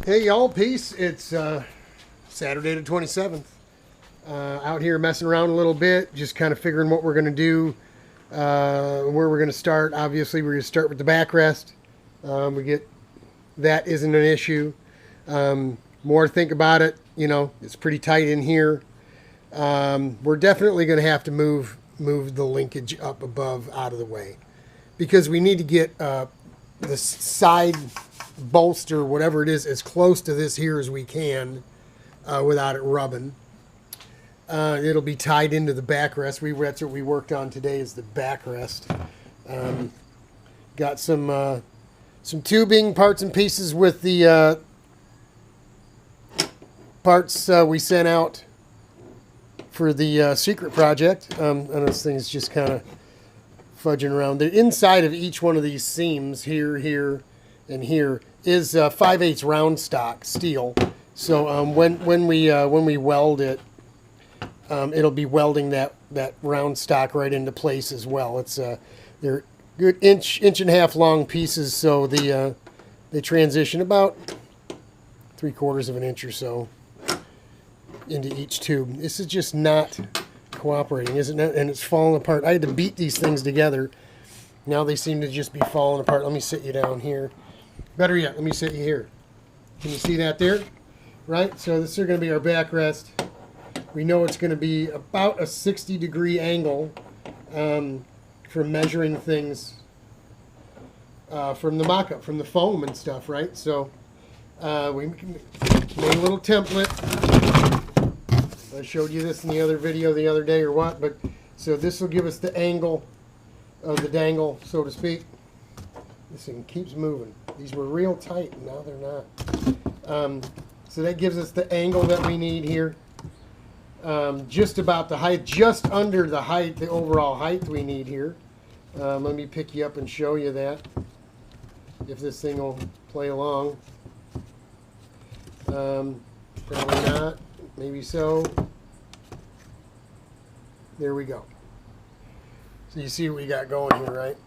Hey y'all, peace. It's Saturday the 27th. Out here messing around a little bit, just kind of figuring what we're going to do, where we're going to start. Obviously, we're going to start with the backrest. That isn't an issue. More to think about it, it's pretty tight in here. We're definitely going to have to move the linkage up above out of the way because we need to get the side bolster, whatever it is, as close to this here as we can without it rubbing. It'll be tied into the backrest. That's what we worked on today, is the backrest. Got some tubing parts and pieces with the parts we sent out for the secret project. And this thing's just kind of fudging around. The inside of each one of these seams, here, and here, is 5/8 round stock steel. So when we weld it, it'll be welding that round stock right into place as well. It's they're good inch and a half long pieces, so they transition about 3/4 of an inch or so into each tube. This is just not cooperating, isn't it? And it's falling apart. I had to beat these things together. Now they seem to just be falling apart. Let me sit you down here. Better yet, let me sit you here. Can you see that there? Right? So this is going to be our backrest. We know it's going to be about a 60-degree angle for measuring things from the mock-up, from the foam and stuff, right? So we made a little template. I showed you this in the other video the other day or what, but so this will give us the angle of the dangle, so to speak. This thing keeps moving. These were real tight, and now they're not. So that gives us the angle that we need here. Just about the height, just under the height, the overall height we need here. Let me pick you up and show you that, if this thing will play along. Probably not. Maybe so. There we go. So you see what we got going here, right?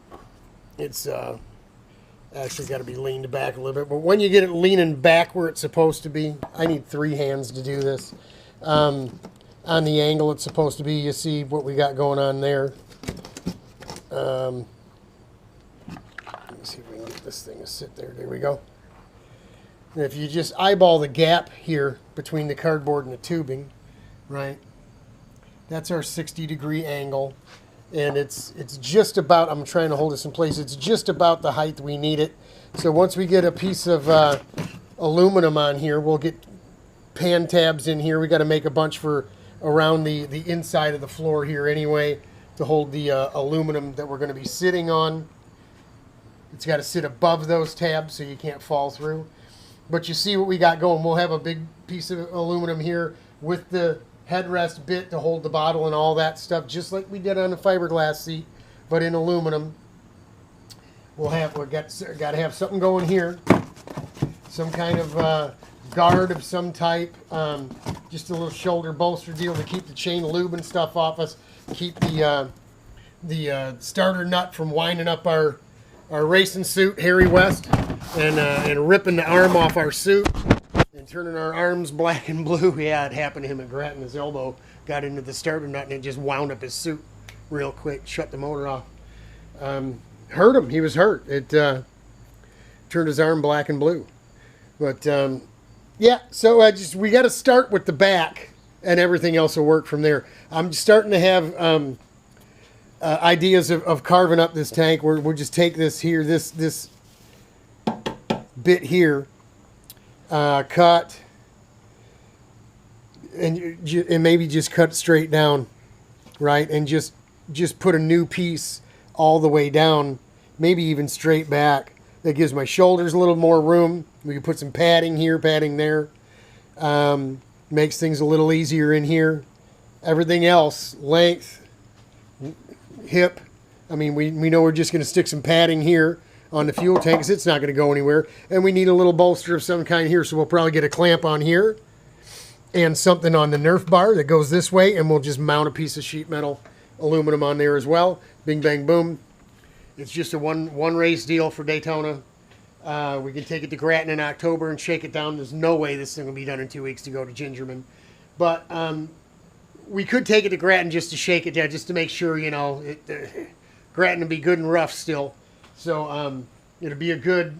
It's actually got to be leaned back a little bit. But when you get it leaning back where it's supposed to be, I need 3 hands to do this. On the angle it's supposed to be, you see what we got going on there. Let me see if we can get this thing to sit there. There we go. And if you just eyeball the gap here between the cardboard and the tubing, right, that's our 60-degree angle. And it's just about, I'm trying to hold this in place, it's just about the height we need it. So once we get a piece of aluminum on here, we'll get pan tabs in here. We got to make a bunch for around the inside of the floor here anyway, to hold the aluminum that we're going to be sitting on. It's got to sit above those tabs so you can't fall through. But you see what we got going. We'll have a big piece of aluminum here with the headrest bit to hold the bottle and all that stuff, just like we did on the fiberglass seat, but in aluminum. We've got to have something going here, some kind of guard of some type, just a little shoulder bolster deal to keep the chain lube and stuff off us, keep the starter nut from winding up our racing suit, Harry West, and ripping the arm off our suit and turning our arms black and blue. Yeah, it happened to him at Grattan. His elbow got into the starter nut and it just wound up his suit real quick, shut the motor off. Hurt him. He was hurt. It turned his arm black and blue. But yeah, so we got to start with the back, and everything else will work from there. I'm starting to have ideas of carving up this tank. We'll just take this here, this bit here, cut, and maybe just cut straight down, right? And just put a new piece all the way down, maybe even straight back. That gives my shoulders a little more room. We can put some padding here, padding there. Makes things a little easier in here. Everything else, length, hip. I mean, we know we're just going to stick some padding here on the fuel tank because it's not going to go anywhere. And we need a little bolster of some kind here, so we'll probably get a clamp on here and something on the Nerf bar that goes this way, and we'll just mount a piece of sheet metal aluminum on there as well. Bing, bang, boom. It's just a one race deal for Daytona. We can take it to Grattan in October and shake it down. There's no way this thing will be done in 2 weeks to go to Gingerman. But we could take it to Grattan just to shake it down, just to make sure, you know, Grattan will be good and rough still. So it'll be a good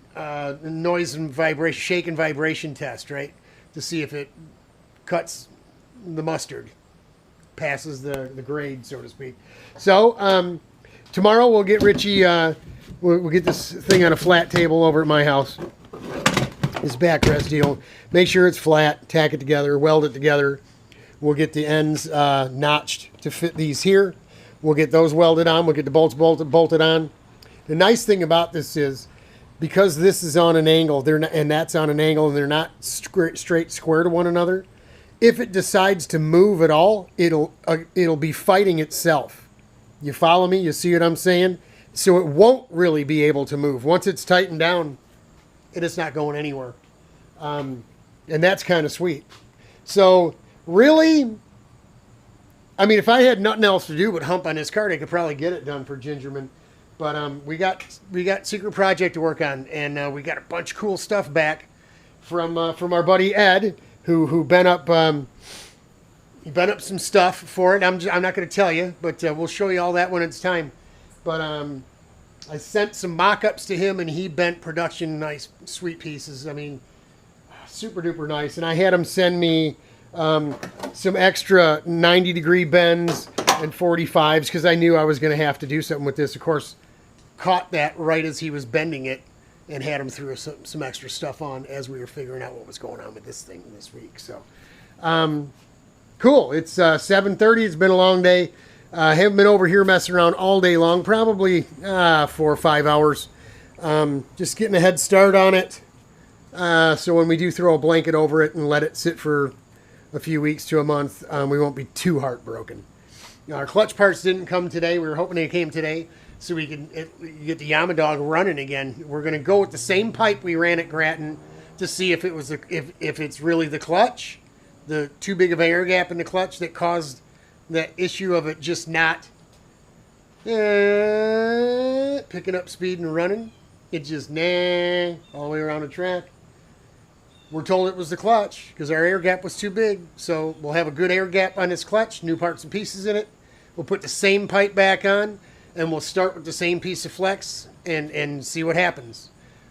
noise and vibration, shake and vibration test, right? To see if it cuts the mustard, passes the grade, so to speak. So tomorrow we'll get Richie, we'll get this thing on a flat table over at my house. This backrest deal. Make sure it's flat, tack it together, weld it together. We'll get the ends notched to fit these here. We'll get those welded on. We'll get the bolts bolted on. The nice thing about this is, because this is on an angle, and that's on an angle, and they're not straight square to one another, if it decides to move at all, it'll be fighting itself. You follow me? You see what I'm saying? So it won't really be able to move. Once it's tightened down, it is not going anywhere. And that's kind of sweet. So really, I mean, if I had nothing else to do but hump on this cart, I could probably get it done for Gingerman. But we got secret project to work on, and we got a bunch of cool stuff back from our buddy Ed, who bent up some stuff for it. I'm not going to tell you, but we'll show you all that when it's time. But I sent some mock-ups to him, and he bent production nice, sweet pieces. I mean, super duper nice. And I had him send me some extra 90-degree bends and 45s because I knew I was going to have to do something with this. Of course, caught that right as he was bending it and had him throw some extra stuff on as we were figuring out what was going on with this thing this week. So, cool. It's 7:30. It's been a long day. I haven't been over here messing around all day long, probably 4 or 5 hours. Just getting a head start on it. So when we do throw a blanket over it and let it sit for a few weeks to a month, we won't be too heartbroken. Our clutch parts didn't come today. We were hoping they came today so we can get the Yamadog running again. We're going to go with the same pipe we ran at Grattan to see if it was if it's really the clutch, the too big of an air gap in the clutch that caused that issue of it just not picking up speed and running. It just all the way around the track. We're told it was the clutch because our air gap was too big. So we'll have a good air gap on this clutch, new parts and pieces in it. We'll put the same pipe back on, and we'll start with the same piece of flex and see what happens.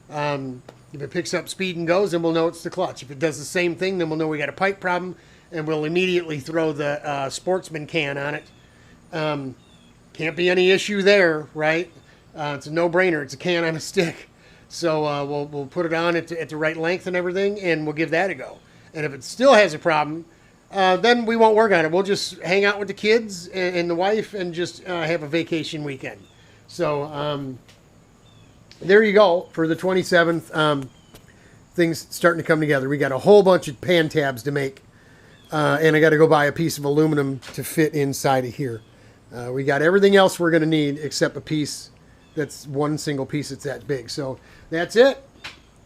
If it picks up speed and goes, then we'll know it's the clutch. If it does the same thing, then we'll know we got a pipe problem, and we'll immediately throw the Sportsman can on it. Can't be any issue there, right? It's a no-brainer. It's a can on a stick. So we'll put it on at the right length and everything, and we'll give that a go. And if it still has a problem, then we won't work on it. We'll just hang out with the kids and the wife and just have a vacation weekend. So there you go for the 27th. Things starting to come together. We got a whole bunch of pan tabs to make, and I got to go buy a piece of aluminum to fit inside of here. We got everything else we're going to need except a piece that's one single piece that's that big. So that's it.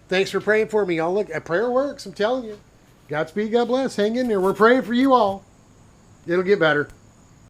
Thanks for praying for me, y'all. Look, prayer works, I'm telling you. Godspeed, God bless. Hang in there. We're praying for you all. It'll get better.